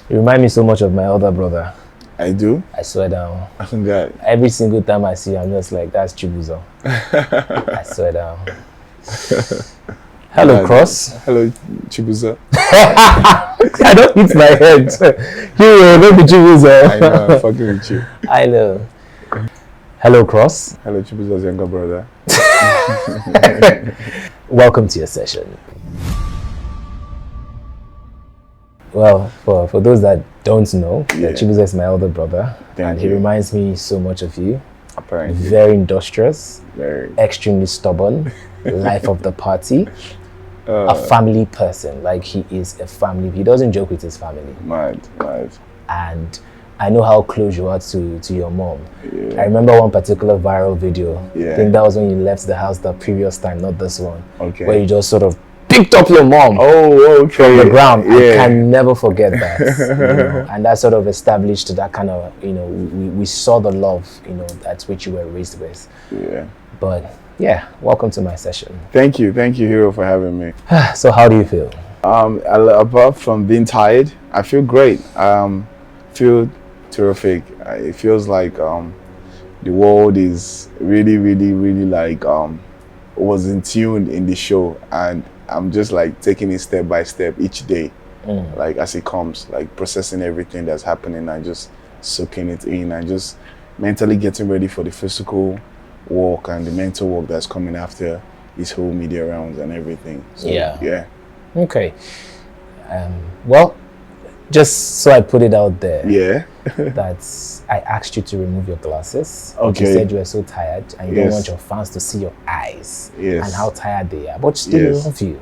You remind me so much of my other brother. I do? I swear down. God. Every single time I see you, I'm just like, that's Chibuzo. I swear down. Hello, Cross. Hello, Chibuzo. I don't hit my head. You will not be Chibuzo. I know, I'm fucking with you. I know. Hello, Cross. Hello, Chibuzo's younger brother. Welcome to your session. Well, for those that don't know, Chibuzo is my elder brother. Thank he you. reminds me so much of you. Apparently. Very industrious, Very. extremely stubborn, life of the party, a family person. Like, he is a family. He doesn't joke with his family. Mad. And I know how close you are to your mom. Yeah. I remember one particular viral video. Yeah. I think that was when you left the house the previous time, not this one. Okay. Where you just sort of picked up your mom from the ground. Yeah. I can never forget that. And that sort of established that kind of, we saw the love, that's which you were raised with. Yeah. But yeah, welcome to my session. Thank you, Hero, for having me. So how do you feel? Apart from being tired, I feel great. Feel terrific. It feels like the world is really like was in tune in the show, and I'm just like taking it step by step each day, like as it comes, like processing everything that's happening and just soaking it in and just mentally getting ready for the physical work and the mental work that's coming after this whole media rounds and everything. So, yeah. Okay. Well, just so I put it out there. Yeah. that I asked you to remove your glasses. Okay. You said you were so tired and you don't want your fans to see your eyes and how tired they are. But still love you.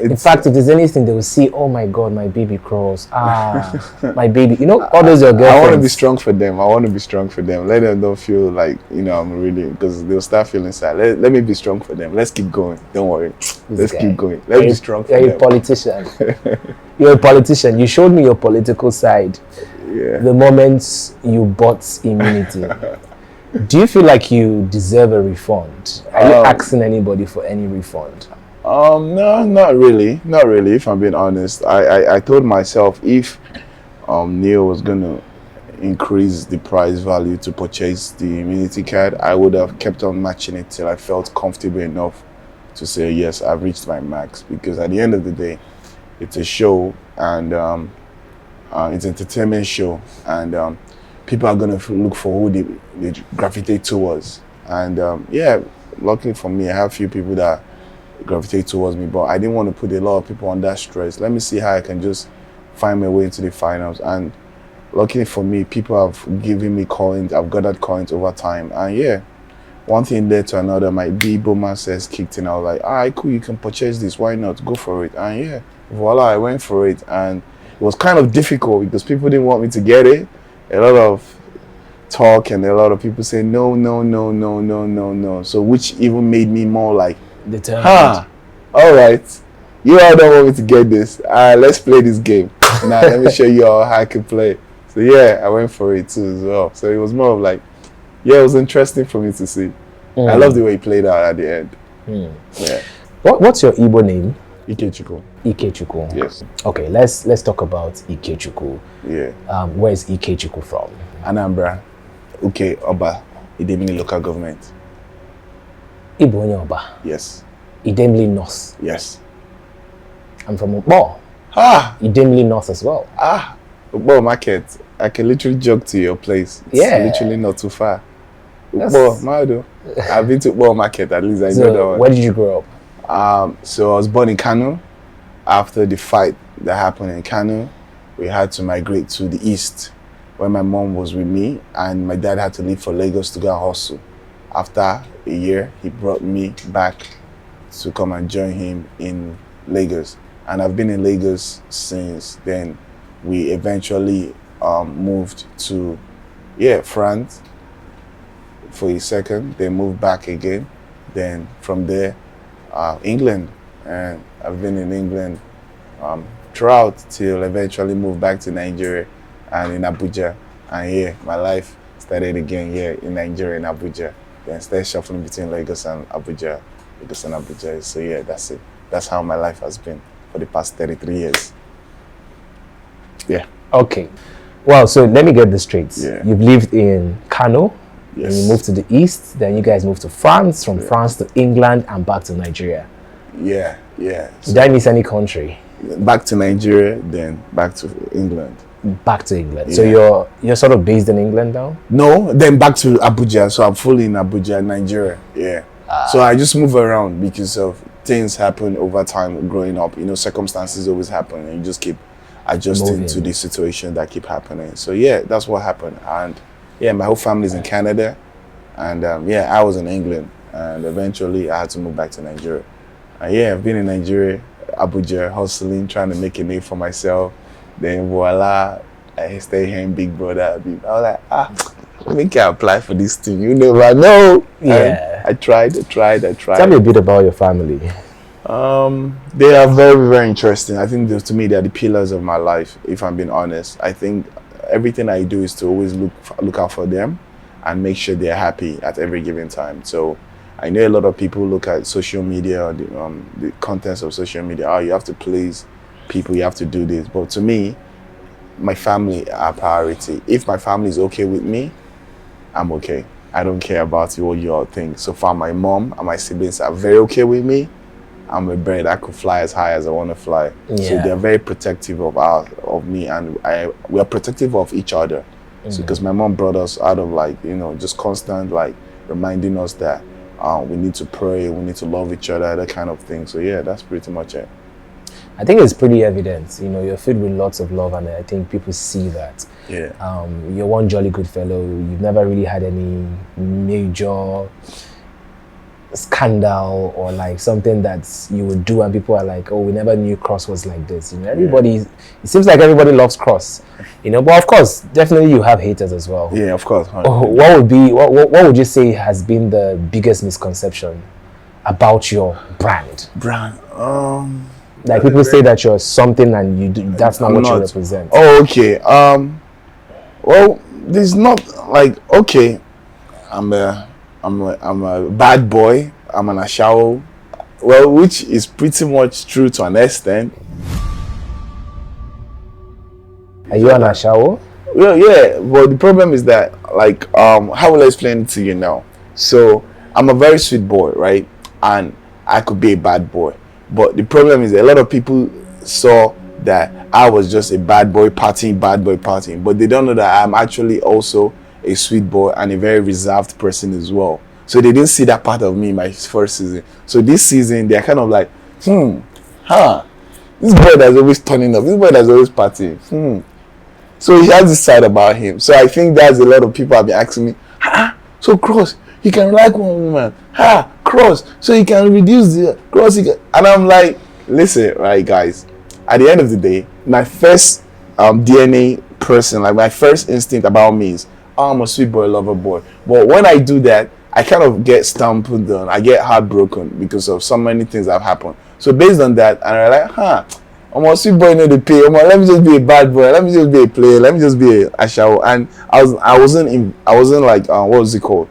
In fact, if there's anything, they will see, oh my God, my baby Cross. My baby. All those your girlfriends. I want to be strong for them. Let them don't feel like, I'm really, because they'll start feeling sad. Let me be strong for them. Let's keep going. Don't worry. Let's keep going. Let's be strong for them. You're a politician. You're a politician. You showed me your political side. Yeah. The moment you bought immunity. Do you feel like you deserve a refund? Are you asking anybody for any refund? No, not really, if I'm being honest. I told myself if Neil was gonna increase the price value to purchase the immunity card, I would have kept on matching it till I felt comfortable enough to say yes, I've reached my max. Because at the end of the day, it's a show, and it's an entertainment show, and people are gonna look for who they gravitate towards. And luckily for me, I have a few people that gravitate towards me, but I didn't want to put a lot of people under stress. Let me see how I can just find my way into the finals. And luckily for me, people have given me coins. I've gathered coins over time, and one thing led to another. My Boma says kicked in. I was like, all right, cool, you can purchase this, why not, go for it. And voila, I went for it. And it was kind of difficult because people didn't want me to get it. A lot of talk and a lot of people say no. So which even made me more like, determined. All right, you all don't want me to get this. Let's play this game. Now let me show you how I can play. So I went for it too as well. So it was more of like, it was interesting for me to see. I love the way he played out at the end. Yeah. What's your Igbo name? Ikechukwu. Yes. Okay, let's talk about Ikechukwu. Yeah. Where's Ikechukwu from? Anambra. Okay, Oba. Idemili local government. Ibo Oba. Yes. Idemili North. Yes. I'm from Ukbo. Idemili North as well. Ukbo market. I can literally jog to your place. It's literally not too far. Ukbo, Mado. I've been to Ukbo market, at least I know that one. Where did you grow up? So I was born in Kano. After the fight that happened in Kano, we had to migrate to the east, where my mom was with me, and my dad had to leave for Lagos to go and hustle. After a year, he brought me back to come and join him in Lagos. And I've been in Lagos since then. We eventually moved to France for a second, then moved back again. Then from there, England. And I've been in England throughout till eventually moved back to Nigeria and in Abuja. And my life started again in Nigeria, in Abuja. Then started shuffling between Lagos and Abuja. So that's it. That's how my life has been for the past 33 years. Yeah. Okay. Well, so let me get this straight. Yeah. You've lived in Kano. Yes. And you moved to the east. Then you guys moved to France. From France to England and back to Nigeria. Yeah. Did I miss any country? Back to Nigeria, then back to England. Back to England. Yeah. So you're sort of based in England now? No, then back to Abuja. So I'm fully in Abuja, Nigeria. Yeah. So I just move around because of things happen over time growing up. You know, circumstances always happen and you just keep adjusting to the situation that keep happening. So yeah, that's what happened. And yeah, my whole family's in Canada. And yeah, I was in England. And eventually I had to move back to Nigeria. And yeah, I've been in Nigeria, Abuja, hustling, trying to make a name for myself. Then voila, I stay here in Big Brother. I was like, make I apply for this thing. You never know. Yeah. And I tried. Tell me a bit about your family. They are very, very interesting. I think to me, they're the pillars of my life, if I'm being honest. I think everything I do is to always look out for them and make sure they're happy at every given time. So I know a lot of people look at social media or the contents of social media. Oh, you have to please people, you have to do this. But to me, my family are priority. If my family is okay with me, I'm okay. I don't care about what you all think. So far, my mom and my siblings are very okay with me. I'm a bird. I could fly as high as I want to fly. Yeah. So they're very protective of me, and we are protective of each other. So because my mom brought us out of just constant reminding us that we need to pray, we need to love each other, that kind of thing. So yeah, that's pretty much it. I think it's pretty evident. You're filled with lots of love, and I think people see that. Yeah. You're one jolly good fellow. You've never really had any major scandal or something that you would do and people are like, oh, we never knew Cross was like this. Everybody, it seems like everybody loves Cross. But of course, definitely you have haters as well. Yeah, of course. What would you say has been the biggest misconception about your brand? People say that you're something and that's not what you represent. Oh, okay. Well, there's not okay, I'm a bad boy. I'm an Ashawo. Well, which is pretty much true to an extent. Are you an Ashawo? Well, yeah. But the problem is that, how will I explain it to you now? So, I'm a very sweet boy, right? And I could be a bad boy. But the problem is that a lot of people saw that I was just a bad boy partying. But they don't know that I'm actually also a sweet boy and a very reserved person as well. So they didn't see that part of me in my first season. So this season, they're kind of like, this boy that's always turning up, this boy that's always partying. So he has this side about him. So I think that's a lot of people have been asking me, so Cross, he can like one woman. Cross, so he can reduce the Cross. And I'm like, listen, right, guys, at the end of the day, my first DNA person, my first instinct about me is, I'm a sweet boy, lover boy. But when I do that, I kind of get stamped on. I get heartbroken because of so many things that have happened. So based on that, and I'm like, I'm a sweet boy, the pay. Let me just be a bad boy. Let me just be a player. Let me just be a Ashawo. And I wasn't what was it called?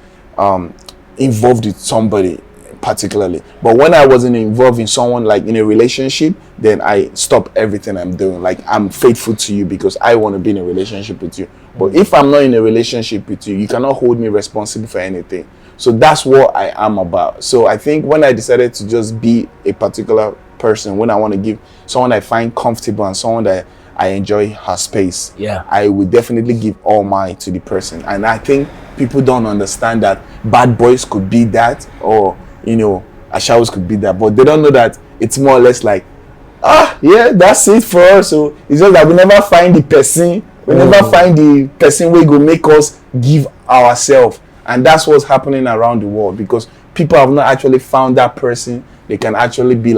Involved with somebody particularly. But when I wasn't involved in someone in a relationship, then I stop everything I'm doing. I'm faithful to you because I want to be in a relationship with you. But if I'm not in a relationship with you, you cannot hold me responsible for anything. So that's what I am about. So I think when I decided to just be a particular person, when I want to give someone I find comfortable and someone that I enjoy her space, I would definitely give all mine to the person. And I think people don't understand that bad boys could be that, or Ashawos could be that, but they don't know that it's more or less that's it for us. So it's just that we never find the person. We never find the person where go make us give ourselves. And that's what's happening around the world, because people have not actually found that person they can actually be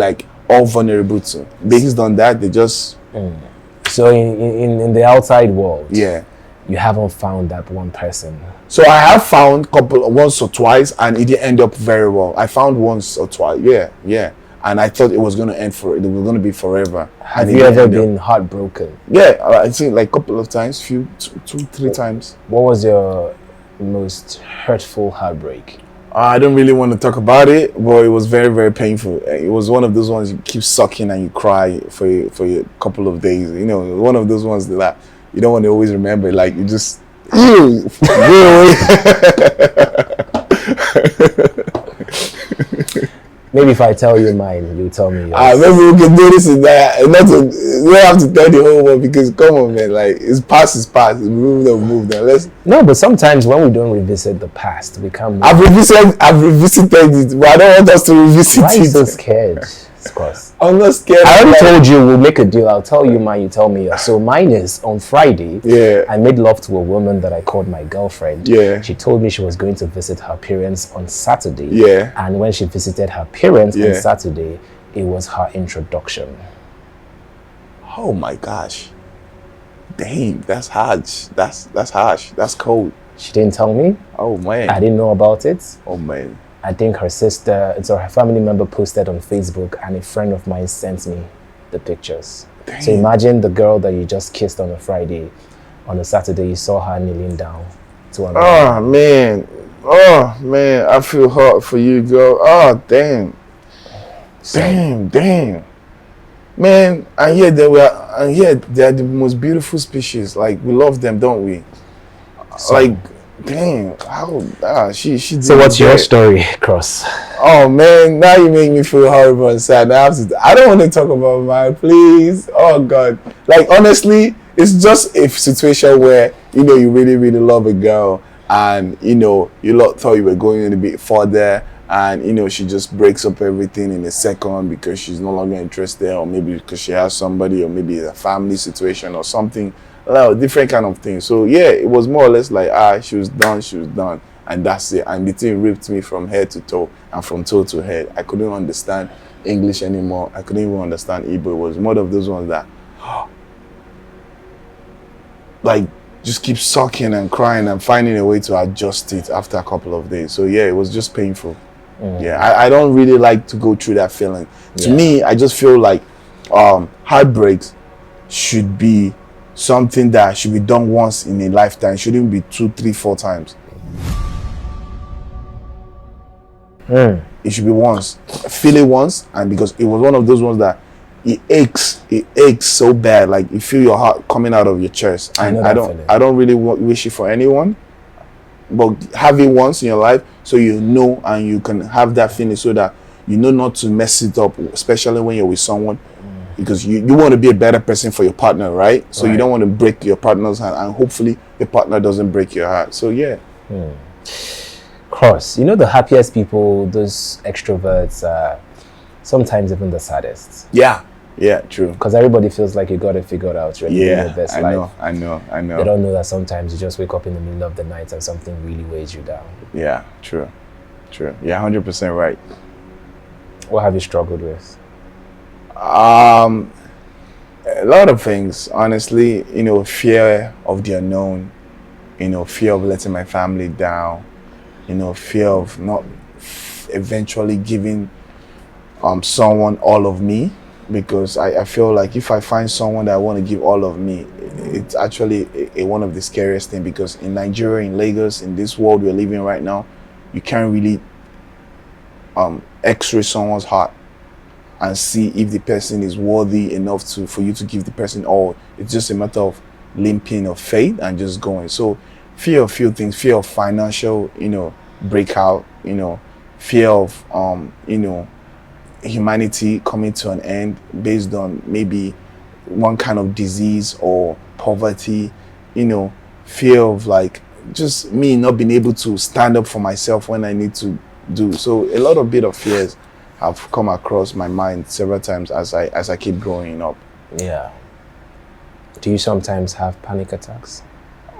all vulnerable to. Based on that, they just... So in the outside world, you haven't found that one person. So I have found once or twice, and it didn't end up very well. I found once or twice, and I thought it was going to end it was going to be forever. Have you ever been heartbroken? Yeah, I think a couple of times, two, 3 times. What was your most hurtful heartbreak? I don't really want to talk about it, but it was very, very painful. It was one of those ones you keep sucking and you cry for a couple of days. You know, one of those ones that you don't want to always remember. Like you just, ew, Maybe if I tell you mine, you tell me yours. Maybe we can do this and that. And not to, we don't have to tell the whole world because come on, man. Like it's past is past. It's moved on. Let's. No, but sometimes when we don't revisit the past, we can't. I've revisited it, but I don't want us to revisit it. Why are you so scared? Cross. I'm not scared. I already told you we'll make a deal. I'll tell you mine, you tell me yours. So mine is on Friday. Yeah. I made love to a woman that I called my girlfriend. Yeah. She told me she was going to visit her parents on Saturday. Yeah. And when she visited her parents on Saturday, it was her introduction. Oh my gosh. Dang, that's harsh. That's harsh. That's cold. She didn't tell me. Oh man. I didn't know about it. Oh man. I think her sister, so her family member posted on Facebook and a friend of mine sent me the pictures. Dang. So imagine the girl that you just kissed on a Friday. On a Saturday, you saw her kneeling down to her. Oh man. Oh man. I feel hurt for you, girl. Oh damn. So, damn. Man, and yet they are the most beautiful species. Like we love them, don't we? So, like dang, how she so what's your story, Cross? Oh man, now you make me feel horrible and sad. I don't want to talk about mine, please. Oh God. Like honestly, it's just a situation where, you know, you really, really love a girl and you know, you thought you were going a bit further and you know, she just breaks up everything in a second because she's no longer interested, or maybe because she has somebody, or maybe it's a family situation or something. Like different kind of thing. So yeah, it was more or less like she was done, and that's it. And the thing ripped me from head to toe and from toe to head. I couldn't understand English anymore. I couldn't even understand Igbo. It was one of those ones that like just keep sucking and crying and finding a way to adjust it after a couple of days. So yeah, it was just painful. Yeah, I don't really like to go through that feeling. To me, I just feel like heartbreaks should be something that should be done once in a lifetime. It shouldn't be 2, 3, 4 times. It should be once. Feel it once, and because it was one of those ones that it aches so bad. Like you feel your heart coming out of your chest. And I don't really wish it for anyone, but have it once in your life so you know and you can have that feeling so that you know not to mess it up, especially when you're with someone. Because you want to be a better person for your partner, right? So you don't want to break your partner's heart, and hopefully your partner doesn't break your heart. So yeah. Cross, you know, the happiest people, those extroverts, are sometimes even the saddest. Yeah, true. Because everybody feels like you got it figured out. Right? Yeah, I know. They don't know that sometimes you just wake up in the middle of the night and something really weighs you down. Yeah, true. Yeah, 100% right. What have you struggled with? A lot of things, honestly. You know, fear of the unknown, you know, fear of letting my family down, you know, fear of not eventually giving someone all of me, because I feel like if I find someone that I want to give all of me, it's actually one of the scariest things, because in Nigeria, in Lagos, in this world we're living right now, you can't really x-ray someone's heart and see if the person is worthy enough for you to give the person all. It's just a matter of limping of faith and just going. So fear of few things, fear of financial, you know, breakout, you know, fear of you know, humanity coming to an end based on maybe one kind of disease or poverty, you know, fear of like just me not being able to stand up for myself when I need to do. So a lot of bit of fears have come across my mind several times as I keep growing up. Yeah. Do you sometimes have panic attacks?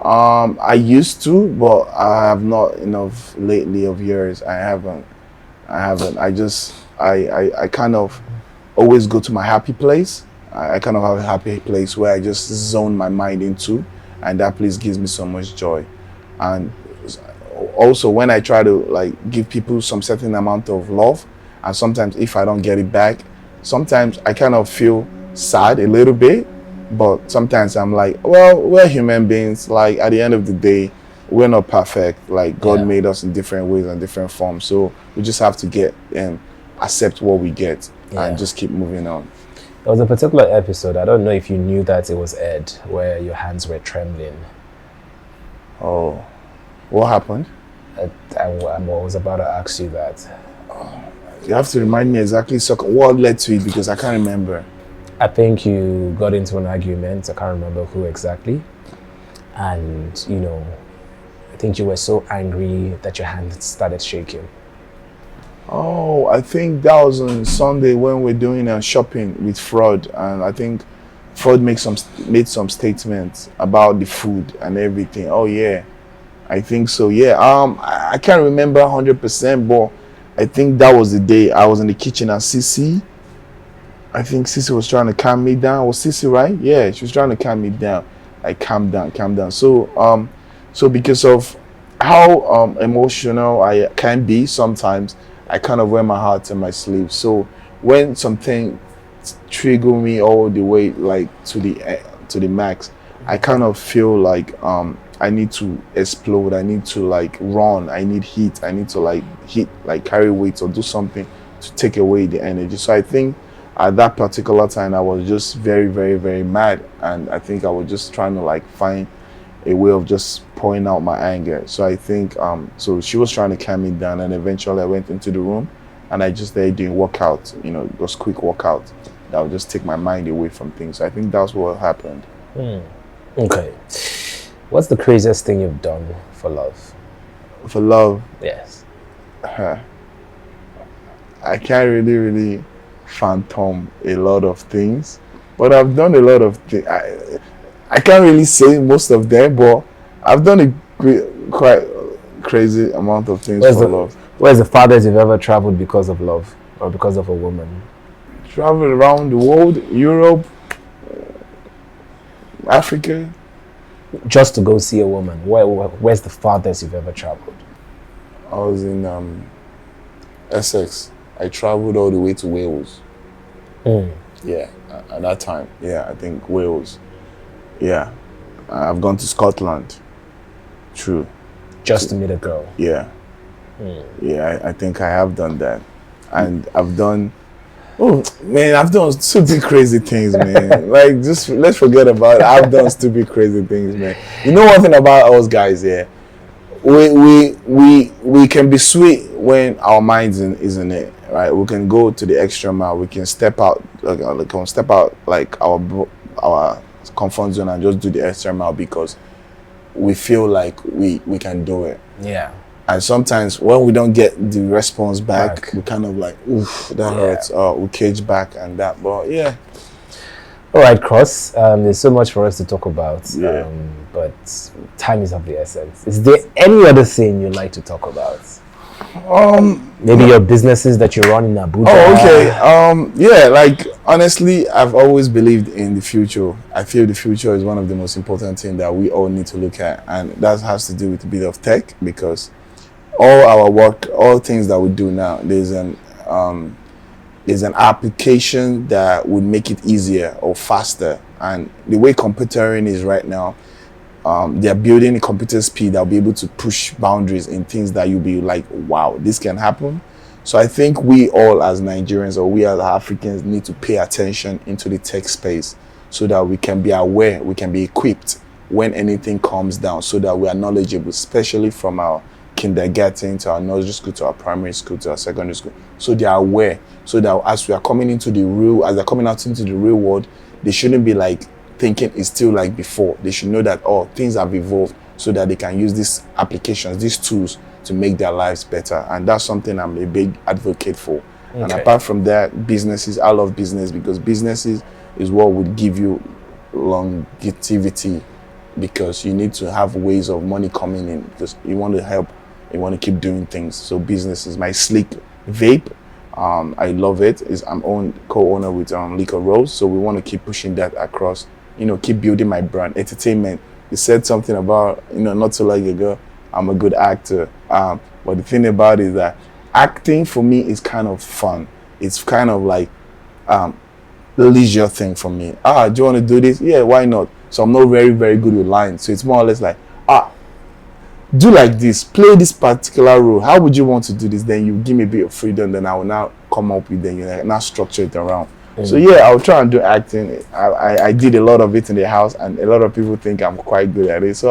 I used to, but I have not enough lately of years. I haven't. I kind of always go to my happy place. I kind of have a happy place where I just zone my mind into, and that place gives me so much joy. And also when I try to like give people some certain amount of love, and sometimes if I don't get it back, sometimes I kind of feel sad a little bit, but sometimes I'm like, well, we're human beings. Like at the end of the day, we're not perfect. Like God made us in different ways and different forms. So we just have to get and accept what we get and just keep moving on. There was a particular episode, I don't know if you knew that it was aired, where your hands were trembling. Oh, what happened? I was about to ask you that. You have to remind me exactly what led to it, because I can't remember. I think you got into an argument. I can't remember who exactly. And, you know, I think you were so angry that your hand started shaking. Oh, I think that was on Sunday when we're doing shopping with Fraud, and I think Fraud made some statements about the food and everything. Oh yeah, I think so. Yeah. I can't remember 100%, but I think that was the day I was in the kitchen and I think Sissy was trying to calm me down. Was Sissy right? Yeah, she was trying to calm me down. Like calm down. So because of how emotional I can be sometimes, I kind of wear my heart on my sleeve. So when something trigger me all the way like to the max, I kind of feel like I need to explode. I need to like run. I need heat. I need to like hit, like carry weights or do something to take away the energy. So I think at that particular time I was just very, very, very mad, and I think I was just trying to like find a way of just pouring out my anger. So I think so she was trying to calm me down, and eventually I went into the room and I just there doing workout, you know, those quick workout that would just take my mind away from things. So I think that's what happened. Okay. What's the craziest thing you've done for love? For love? Yes. I can't really phantom a lot of things, but I've done a lot of things. I can't really say most of them, but I've done a quite crazy amount of things for love. Where's the farthest you've ever traveled because of love or because of a woman? Traveled around the world, Europe, Africa. Just to go see a woman. Where's the farthest you've ever traveled? I was in Essex. I traveled all the way to Wales. Yeah, at that time. Yeah, I think Wales. Yeah, I've gone to Scotland. True. Just to meet a girl. Yeah. Yeah, I think I have done that. And I've done, I've done stupid crazy things, man. Like, just let's forget about it. I've done stupid crazy things, man. You know one thing about us guys, yeah? We can be sweet when our minds isn't it, right? We can go to the extra mile. We can step out, like our comfort zone and just do the extra mile because we feel like we can do it. Yeah. And sometimes when we don't get the response back. We kind of like, oof, that hurts. We cage back and that. But yeah. All right, Cross. There's so much for us to talk about. Yeah. But time is of the essence. Is there any other thing you'd like to talk about? Maybe your businesses that you run in Abuja. Oh, okay. Yeah, like honestly, I've always believed in the future. I feel the future is one of the most important things that we all need to look at, and that has to do with a bit of tech, because all our work, all things that we do now, there's an application that would make it easier or faster. And the way computering is right now, they're building a computer speed that will be able to push boundaries in things that you'll be like, wow, this can happen. So I think we all as Nigerians or we as Africans need to pay attention into the tech space so that we can be aware, we can be equipped when anything comes down, so that we are knowledgeable, especially from our kindergarten to our nursery school to our primary school to our secondary school. So they are aware, so that as we are coming into as they're coming out into the real world, they shouldn't be like thinking it's still like before. They should know that things have evolved, so that they can use these applications, these tools to make their lives better. And that's something I'm a big advocate for. Okay. And apart from that, businesses, I love business, because businesses is what would give you longevity, because you need to have ways of money coming in, because you want to help, you want to keep doing things. So business is my Sleek vape. I love it. I'm co-owner with Liquor Rose, so we want to keep pushing that across, keep building my brand. Entertainment, you said something about, not so long ago, I'm a good actor, but the thing about it is that acting for me is kind of fun. It's kind of like leisure thing for me. Do you want to do this? Yeah, why not? So I'm not very, very good with lines. So it's more or less like, do like this, play this particular role. How would you want to do this? Then you give me a bit of freedom, then I will now come up with then now structure it around. So yeah, I'll try and do acting. I did a lot of it in the house, and a lot of people think I'm quite good at it. So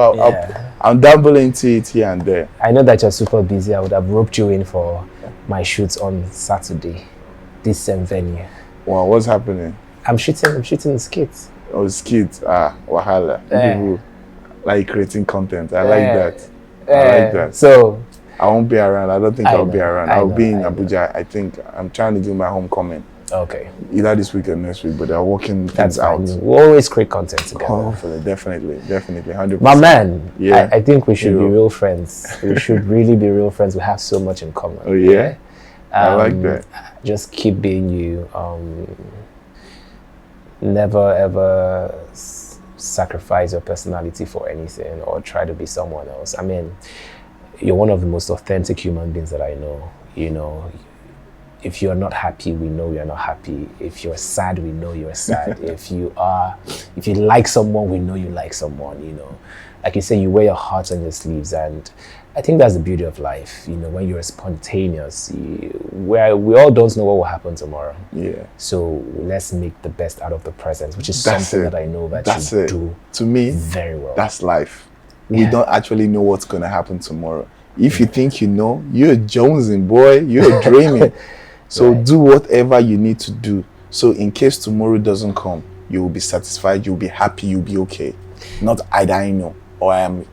I'll dabble into it here and there. I know that you're super busy. I would have roped you in for my shoots on Saturday, this same venue. Wow, what's happening? I'm shooting skits. Oh, skits. Wahala. People like creating content. I like that. I like that. So I won't be around. I don't think I'll be around. I'll be in Abuja. I think I'm trying to do my homecoming. Okay. Either this week or next week, but they're working things out. We always create content together. Hopefully, definitely, 100%. My man, yeah. I think we should be real friends. We should really be real friends. We have so much in common. Oh yeah, I like that. Just keep being you. Never ever sacrifice your personality for anything or try to be someone else. I mean, you're one of the most authentic human beings that I know. You know, if you're not happy, we know you're not happy. If you're sad, we know you're sad. if you like someone, we know you like someone, you know. Like you say, you wear your heart on your sleeves, and I think that's the beauty of life. You know, when you're spontaneous, we all don't know what will happen tomorrow. Yeah. So let's make the best out of the present, which is something that I know that you do to me very well. That's life. We don't actually know what's going to happen tomorrow. If you think you know, you're jonesing, boy. You're dreaming. So do whatever you need to do. So in case tomorrow doesn't come, you will be satisfied, you'll be happy, you'll be okay. Not I die know, or I am,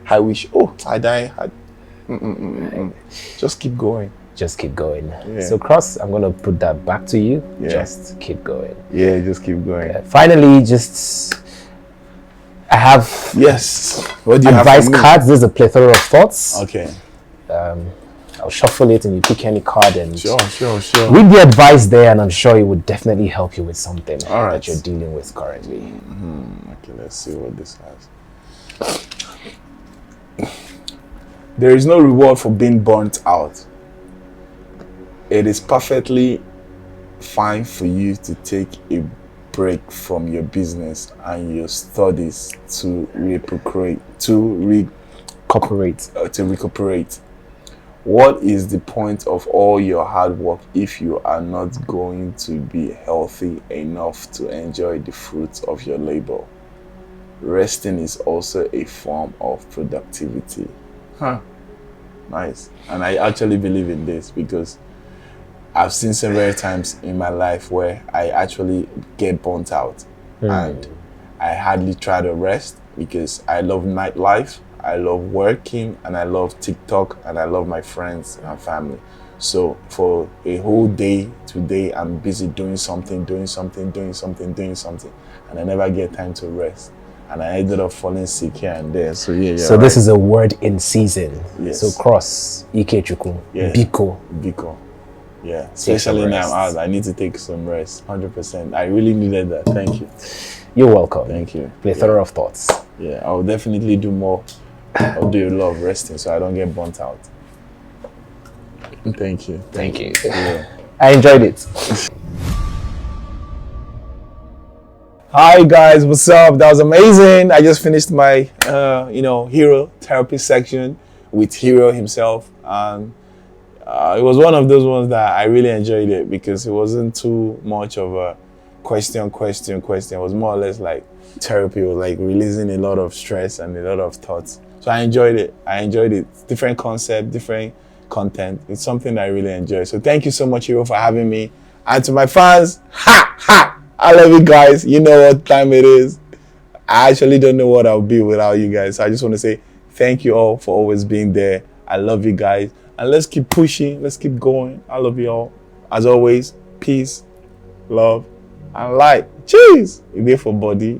I wish, I die. Just keep going. Just keep going. Yeah. So Cross, I'm going to put that back to you. Yeah. Just keep going. Yeah, just keep going. Finally, I have what do you advice cards. There's a plethora of thoughts. Okay. I'll shuffle it and you pick any card and sure. read the advice there, and I'm sure it would definitely help you with something that you're dealing with currently. Okay, let's see what this has. There is no reward for being burnt out. It is perfectly fine for you to take a break from your business and your studies to recuperate. What is the point of all your hard work if you are not going to be healthy enough to enjoy the fruits of your labor? Resting is also a form of productivity. Nice. And I actually believe in this because I've seen several times in my life where I actually get burnt out and I hardly try to rest because I love nightlife. I love working and I love TikTok and I love my friends and family. So for a whole day today, I'm busy doing something, and I never get time to rest. And I ended up falling sick here and there. So So this is a word in season. Yes. So Cross, Ikechukwu, Biko. Yeah. Especially now I need to take some rest. 100%. I really needed that. Thank you. You're welcome. Thank you. Plethora of thoughts. Yeah, I'll definitely do more. I'll do a lot of resting so I don't get burnt out. Thank you. Yeah. I enjoyed it. Hi guys, what's up? That was amazing. I just finished my hero therapy section with Hero himself, and it was one of those ones that I really enjoyed it because it wasn't too much of a question. It was more or less like therapy. It was like releasing a lot of stress and a lot of thoughts. So I enjoyed it. It's different concept, different content. It's something I really enjoy. So thank you so much, Hero, for having me. And to my fans, I love you guys. You know what time it is. I actually don't know what I'll be without you guys. So I just want to say thank you all for always being there. I love you guys. And let's keep pushing. Let's keep going. I love you all. As always, peace, love, and light. Cheers. You're there for body.